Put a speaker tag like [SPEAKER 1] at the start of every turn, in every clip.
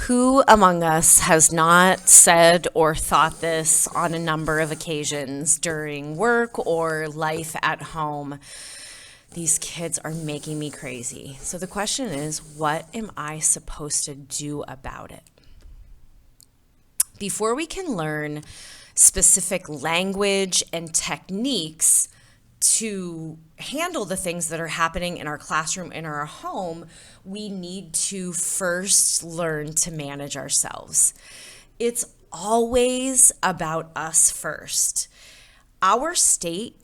[SPEAKER 1] Who among us has not said or thought this on a number of occasions during work or life at home? These kids are making me crazy. So the question is, what am I supposed to do about it? Before we can learn specific language and techniques to handle the things that are happening in our classroom, in our home, we need to first learn to manage ourselves. It's always about us first. Our state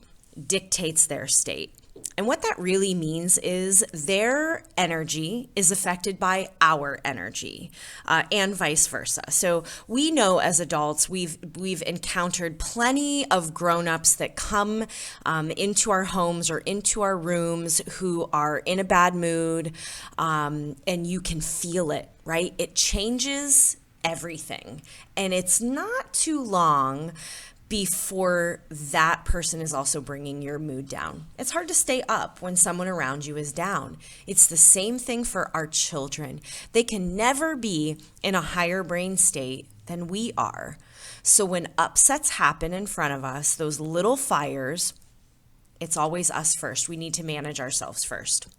[SPEAKER 1] dictates their state. And what that really means is their energy is affected by our energy, and vice versa. So we know as adults, we've encountered plenty of grown-ups that come into our homes or into our rooms who are in a bad mood, and you can feel it, right? It changes everything. And it's not too long before that person is also bringing your mood down. It's hard to stay up when someone around you is down. It's the same thing for our children. They can never be in a higher brain state than we are. So when upsets happen in front of us, those little fires, it's always us first. We need to manage ourselves first.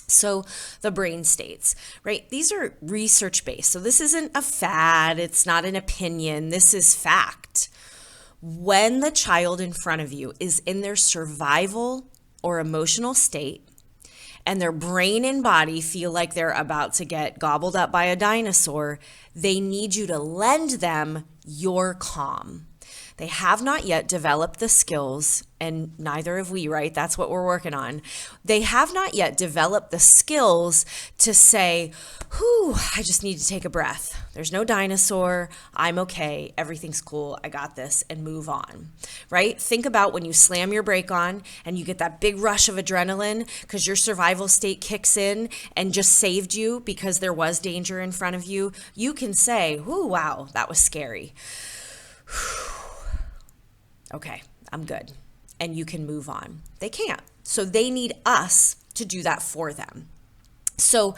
[SPEAKER 1] So the brain states, right? These are research-based. So this isn't a fad. It's not an opinion. This is fact. When the child in front of you is in their survival or emotional state and their brain and body feel like they're about to get gobbled up by a dinosaur, they need you to lend them your calm. They have not yet developed the skills, and neither have we, right? That's what we're working on. They have not yet developed the skills to say, whew, I just need to take a breath. There's no dinosaur. I'm okay. Everything's cool. I got this, and move on, right? Think about when you slam your brake on and you get that big rush of adrenaline because your survival state kicks in and just saved you because there was danger in front of you. You can say, whew, wow, that was scary. Okay, I'm good. And you can move on. They can't. So they need us to do that for them. So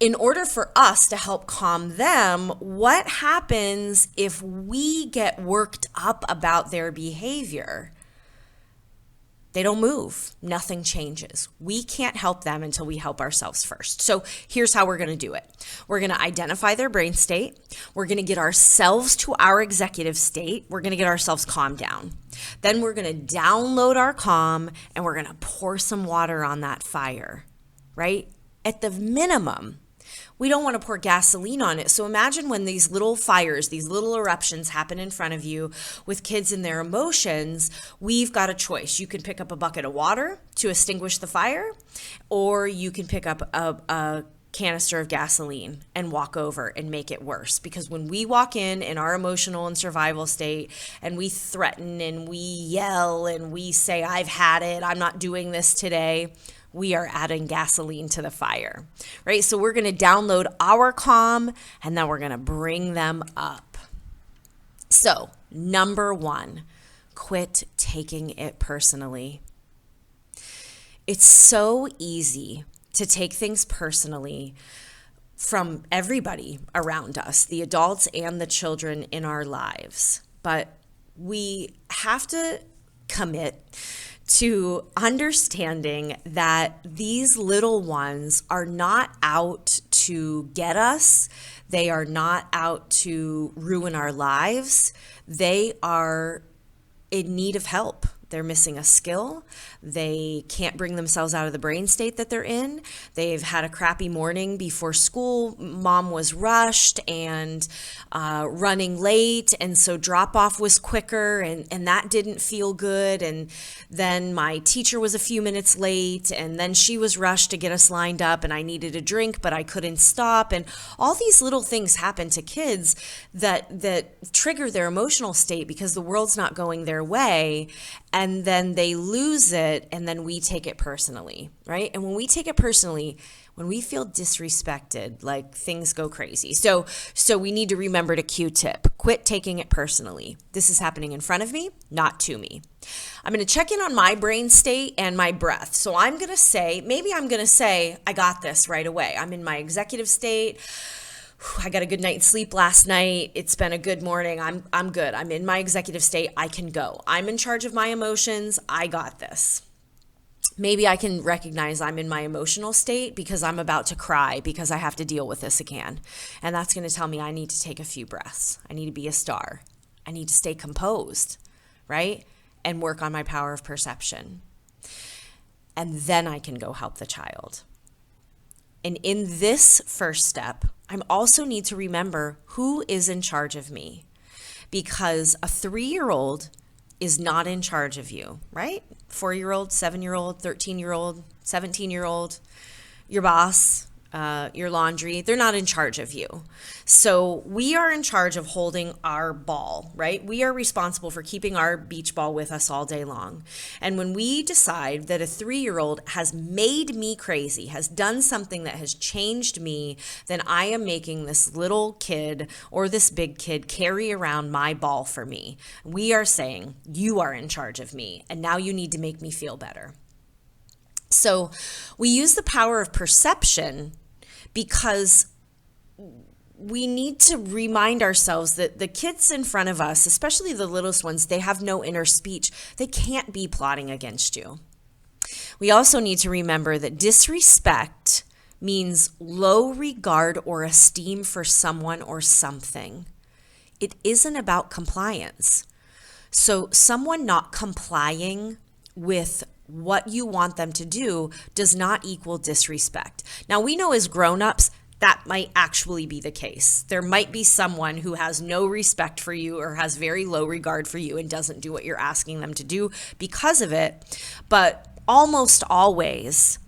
[SPEAKER 1] in order for us to help calm them, what happens if we get worked up about their behavior? They don't move. Nothing changes. We can't help them until we help ourselves first. So here's how we're going to do it. We're going to identify their brain state. We're going to get ourselves to our executive state. We're going to get ourselves calmed down. Then we're going to download our calm and we're going to pour some water on that fire, right? At the minimum, we don't want to pour gasoline on it. So imagine when these little fires, these little eruptions happen in front of you with kids and their emotions, we've got a choice. You can pick up a bucket of water to extinguish the fire, or you can pick up a canister of gasoline and walk over and make it worse. Because when we walk in our emotional and survival state and we threaten and we yell and we say, I've had it, I'm not doing this today, we are adding gasoline to the fire, right? So we're going to download our calm and then we're going to bring them up. So number one, quit taking it personally. It's so easy to take things personally from everybody around us, the adults and the children in our lives. But we have to commit to understanding that these little ones are not out to get us. They are not out to ruin our lives. They are in need of help. They're missing a skill. They can't bring themselves out of the brain state that they're in. They've had a crappy morning before school. Mom was rushed and running late, and so drop-off was quicker, and that didn't feel good. And then my teacher was a few minutes late, and then she was rushed to get us lined up, and I needed a drink, but I couldn't stop. And all these little things happen to kids that trigger their emotional state because the world's not going their way. And then they lose it, and then we take it personally, right? And when we take it personally, when we feel disrespected, like things go crazy. So we need to remember to Q-tip. Quit taking it personally. This is happening in front of me, not to me. I'm going to check in on my brain state and my breath. So maybe I'm going to say, I got this right away. I'm in my executive state. I got a good night's sleep last night. It's been a good morning. I'm good. I'm in my executive state. I can go. I'm in charge of my emotions. I got this. Maybe I can recognize I'm in my emotional state because I'm about to cry because I have to deal with this again. And that's going to tell me I need to take a few breaths. I need to be a star. I need to stay composed, right? And work on my power of perception. And then I can go help the child. And in this first step, I also need to remember who is in charge of me, because a 3-year-old is not in charge of you, right? 4-year-old, 7-year-old, 13-year-old, 17-year-old, your boss, your laundry, they're not in charge of you. So we are in charge of holding our ball, right? We are responsible for keeping our beach ball with us all day long. And when we decide that a 3-year-old has made me crazy, has done something that has changed me, then I am making this little kid or this big kid carry around my ball for me. We are saying, you are in charge of me, and now you need to make me feel better. So we use the power of perception because we need to remind ourselves that the kids in front of us, especially the littlest ones, they have no inner speech. They can't be plotting against you. We also need to remember that disrespect means low regard or esteem for someone or something. It isn't about compliance. So someone not complying with what you want them to do does not equal disrespect. Now, we know as grown-ups that might actually be the case. There might be someone who has no respect for you or has very low regard for you and doesn't do what you're asking them to do because of it. But almost always,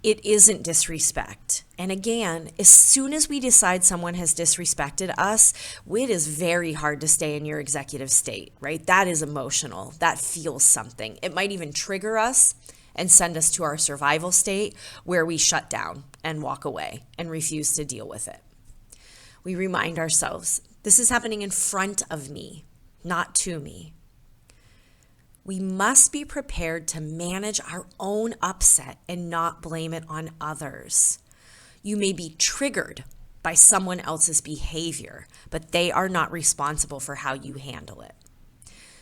[SPEAKER 1] it isn't disrespect. And again, as soon as we decide someone has disrespected us, it is very hard to stay in your executive state, right? That is emotional. That feels something. It might even trigger us and send us to our survival state where we shut down and walk away and refuse to deal with it. We remind ourselves, this is happening in front of me, not to me. We must be prepared to manage our own upset and not blame it on others. You may be triggered by someone else's behavior, but they are not responsible for how you handle it.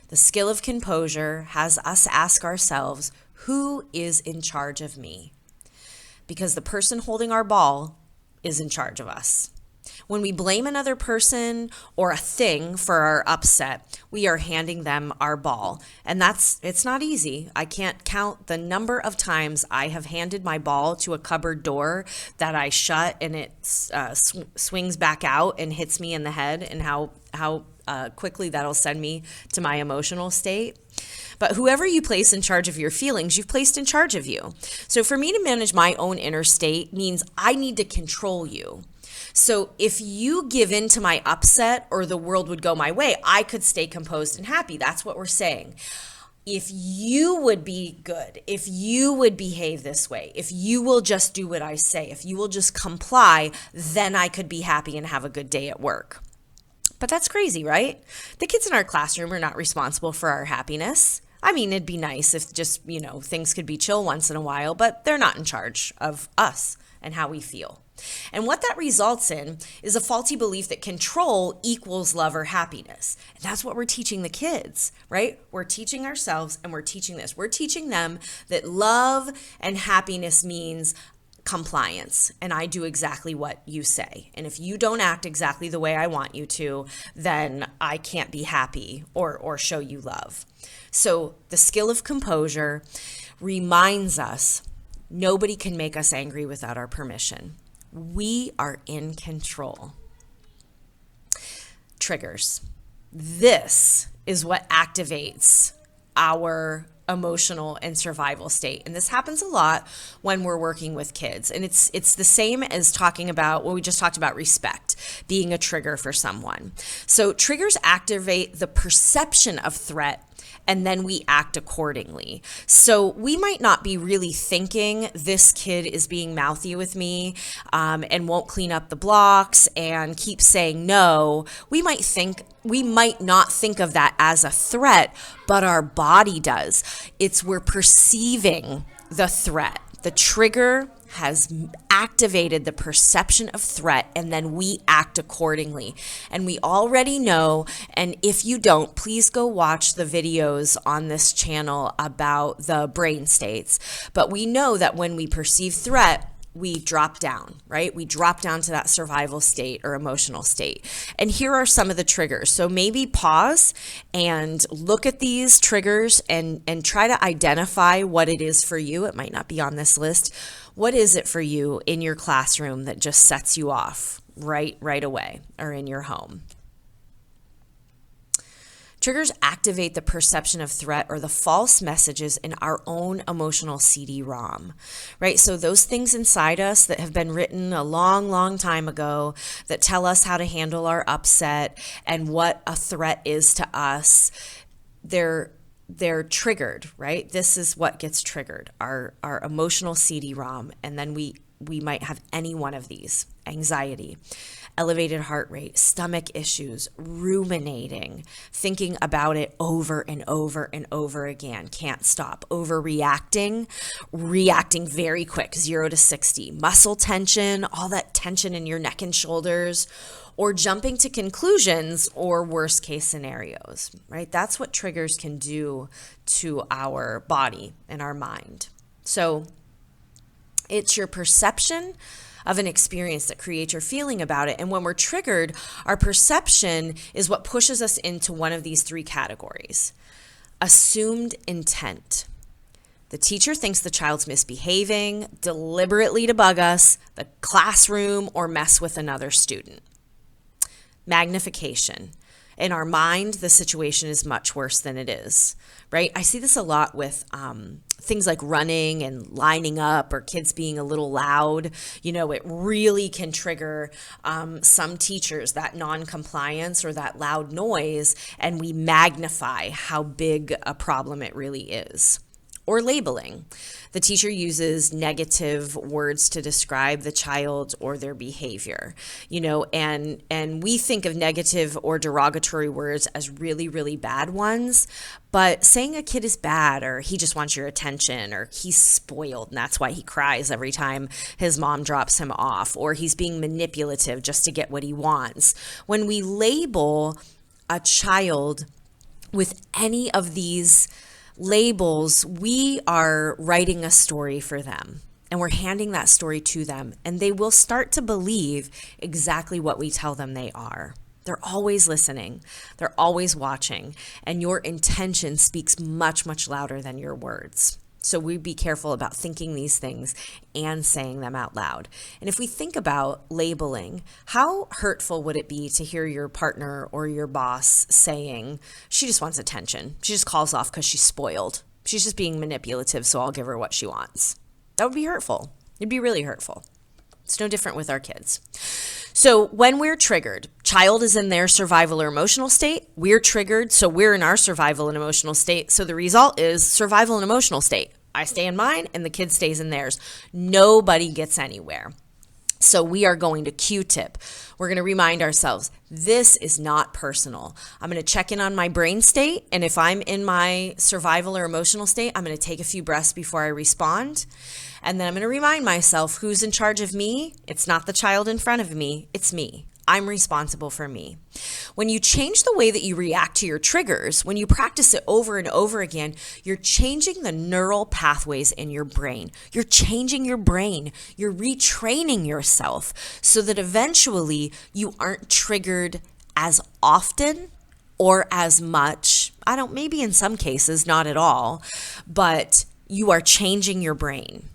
[SPEAKER 1] The skill of composure has us ask ourselves, who is in charge of me? Because the person holding our ball is in charge of us. When we blame another person or a thing for our upset, we are handing them our ball. And it's not easy. I can't count the number of times I have handed my ball to a cupboard door that I shut and it swings back out and hits me in the head, and how quickly that'll send me to my emotional state. But whoever you place in charge of your feelings, you've placed in charge of you. So for me to manage my own inner state means I need to control you. So if you give in to my upset or the world would go my way, I could stay composed and happy. That's what we're saying. If you would be good, if you would behave this way, if you will just do what I say, if you will just comply, then I could be happy and have a good day at work. But that's crazy, right? The kids in our classroom are not responsible for our happiness. I mean, it'd be nice if just, things could be chill once in a while, but they're not in charge of us and how we feel. And what that results in is a faulty belief that control equals love or happiness. And that's what we're teaching the kids, right? We're teaching ourselves and we're teaching this. We're teaching them that love and happiness means compliance, and I do exactly what you say. And if you don't act exactly the way I want you to, then I can't be happy or show you love. So the skill of composure reminds us nobody can make us angry without our permission. We are in control. Triggers. This is what activates our emotional and survival state. And this happens a lot when we're working with kids. And it's the same as talking about what we just talked about, respect being a trigger for someone. So triggers activate the perception of threat, and then we act accordingly. So we might not be really thinking this kid is being mouthy with me and won't clean up the blocks and keep saying no. We might not think of that as a threat, but our body does. We're perceiving the threat The trigger has activated the perception of threat, and then we act accordingly. And we already know, and if you don't, please go watch the videos on this channel about the brain states. But we know that when we perceive threat, we drop down, right? We drop down to that survival state or emotional state. And here are some of the triggers. So maybe pause and look at these triggers and try to identify what it is for you. It might not be on this list. What is it for you in your classroom that just sets you off right away, or in your home? Triggers activate the perception of threat or the false messages in our own emotional CD-ROM, right? So those things inside us that have been written a long time ago that tell us how to handle our upset and what a threat is to us, they're triggered, right? This is what gets triggered, our emotional CD-ROM. And then we might have any one of these: anxiety, elevated heart rate, stomach issues, ruminating, thinking about it over and over and over again, can't stop, overreacting, reacting very quick, 0 to 60, muscle tension, all that tension in your neck and shoulders, or jumping to conclusions or worst case scenarios, right? That's what triggers can do to our body and our mind. So it's your perception of an experience that creates your feeling about it. And when we're triggered, our perception is what pushes us into one of these three categories. Assumed intent. The teacher thinks the child's misbehaving deliberately to bug us, the classroom, or mess with another student. Magnification. In our mind, the situation is much worse than it is, right? I see this a lot with things like running and lining up, or kids being a little loud. You know, it really can trigger some teachers, that non-compliance or that loud noise, and we magnify how big a problem it really is. Or labeling. The teacher uses negative words to describe the child or their behavior, you know, and we think of negative or derogatory words as really bad ones, but saying a kid is bad, or he just wants your attention, or he's spoiled and that's why he cries every time his mom drops him off, or he's being manipulative just to get what he wants. When we label a child with any of these labels, we are writing a story for them, and we're handing that story to them, and they will start to believe exactly what we tell them they are. They're always listening, they're always watching, and your intention speaks much louder than your words. So we be careful about thinking these things and saying them out loud. And if we think about labeling, how hurtful would it be to hear your partner or your boss saying, she just wants attention. She just calls off because she's spoiled. She's just being manipulative, so I'll give her what she wants. That would be hurtful. It'd be really hurtful. It's no different with our kids. So when we're triggered, child is in their survival or emotional state. We're triggered, so we're in our survival and emotional state. So the result is survival and emotional state. I stay in mine and the kid stays in theirs. Nobody gets anywhere. So we are going to Q-tip. We're going to remind ourselves, this is not personal. I'm going to check in on my brain state. And if I'm in my survival or emotional state, I'm going to take a few breaths before I respond. And then I'm going to remind myself, who's in charge of me? It's not the child in front of me. It's me. I'm responsible for me. When you change the way that you react to your triggers, when you practice it over and over again, you're changing the neural pathways in your brain. You're changing your brain. You're retraining yourself so that eventually you aren't triggered as often or as much. Maybe in some cases, not at all, but you are changing your brain.